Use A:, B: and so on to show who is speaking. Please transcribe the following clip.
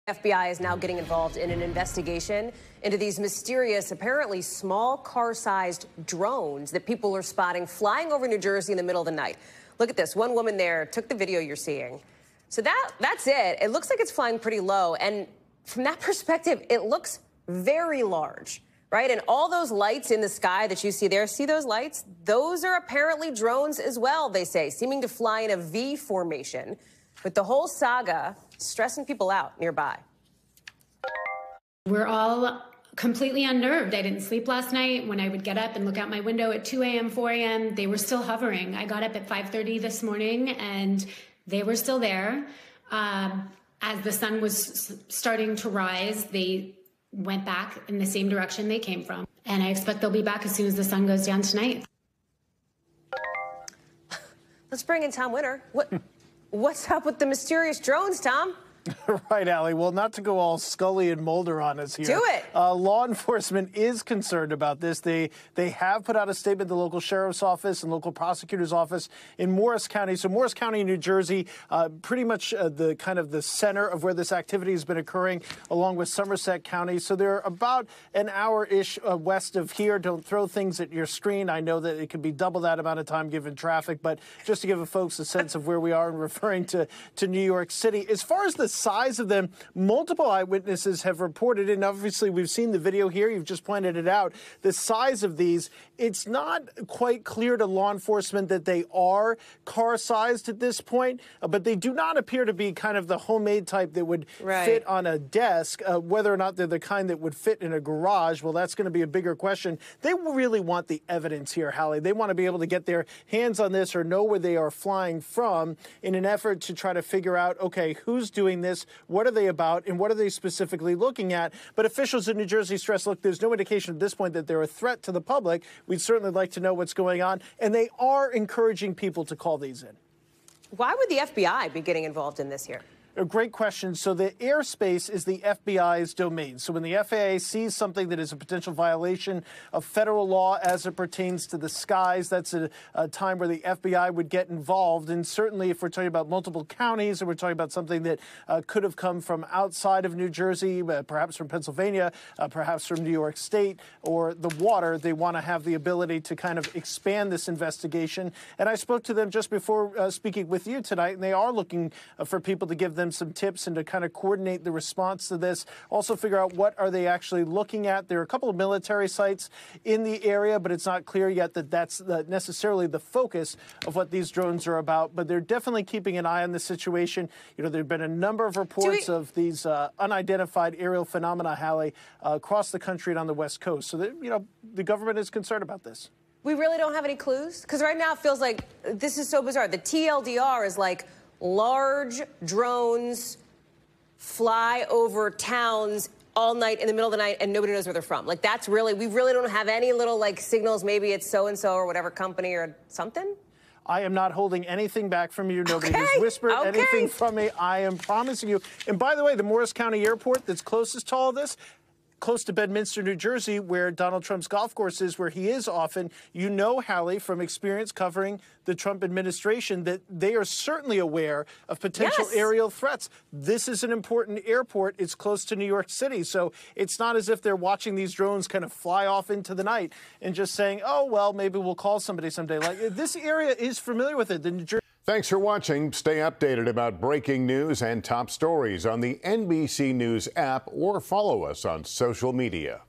A: FBI is now getting involved in an investigation into these mysterious, apparently small car-sized drones that people are spotting flying over New Jersey in the middle of the night. Look at this. One woman there took the video you're seeing. So that's it. It looks like it's flying pretty low. And from that perspective, it looks very large, right? And all those lights in the sky that you see there, see those lights? Those are apparently drones as well, they say, seeming to fly in a V formation, with the whole saga stressing people out nearby.
B: We're all completely unnerved. I didn't sleep last night. When I would get up and look out my window at 2 a.m., 4 a.m., they were still hovering. I got up at 5:30 this morning and they were still there. As the sun was starting to rise, they went back in the same direction they came from. And I expect they'll be back as soon as the sun goes down tonight.
A: Let's bring in Tom Winter. What's up with the mysterious drones, Tom?
C: Right, Allie. Well, not to go all Scully and Mulder on us here.
A: Do it.
C: Law enforcement is concerned about this. They have put out a statement, the local sheriff's office and local prosecutor's office in Morris County. So Morris County, New Jersey, pretty much the kind of the center of where this activity has been occurring, along with Somerset County. So they're about an hour-ish west of here. Don't throw things at your screen. I know that it could be double that amount of time given traffic, but just to give folks a sense of where we are and referring to New York City. As far as the size of them, multiple eyewitnesses have reported, and obviously we've seen the video here, you've just pointed it out, the size of these, it's not quite clear to law enforcement that they are car-sized at this point, but they do not appear to be kind of the homemade type that would fit on a desk. Whether or not they're the kind that would fit in a garage, well, that's going to be a bigger question. They really want the evidence here, Hallie. They want to be able to get their hands on this or know where they are flying from in an effort to try to figure out, okay, who's doing this, what are they about, and what are they specifically looking at? But officials in New Jersey stress, look, there's no indication at this point that they're a threat to the public. We'd certainly like to know what's going on, and they are encouraging people to call these in.
A: Why would the FBI be getting involved in this here?
C: A great question. So the airspace is the FBI's domain. So when the FAA sees something that is a potential violation of federal law as it pertains to the skies, that's a time where the FBI would get involved. And certainly if we're talking about multiple counties, or we're talking about something that could have come from outside of New Jersey, perhaps from Pennsylvania, perhaps from New York State, or the water, they want to have the ability to kind of expand this investigation. And I spoke to them just before speaking with you tonight, and they are looking for people to give them some tips and to kind of coordinate the response to this. Also figure out what are they actually looking at. There are a couple of military sites in the area, but it's not clear yet that that's necessarily the focus of what these drones are about. But they're definitely keeping an eye on the situation. You know, there have been a number of reports of these unidentified aerial phenomena, Hallie, across the country and on the West Coast. So that, you know, the government is concerned about this.
A: We really don't have any clues? Because right now it feels like this is so bizarre. The TLDR is like, large drones fly over towns all night in the middle of the night and nobody knows where they're from. Like, that's really, we really don't have any little like signals. Maybe it's so-and-so or whatever company or something.
C: I am not holding anything back from you. Nobody has whispered anything from me. I am promising you. And by the way, the Morris County Airport that's closest to all this, close to Bedminster, New Jersey, where Donald Trump's golf course is, where he is often, you know, Hallie, from experience covering the Trump administration, that they are certainly aware of potential aerial threats. This is an important airport. It's close to New York City. So it's not as if they're watching these drones kind of fly off into the night and just saying, oh, well, maybe we'll call somebody someday. Like, this area is familiar with it. The New Jersey.
D: Thanks for watching. Stay updated about breaking news and top stories on the NBC News app or follow us on social media.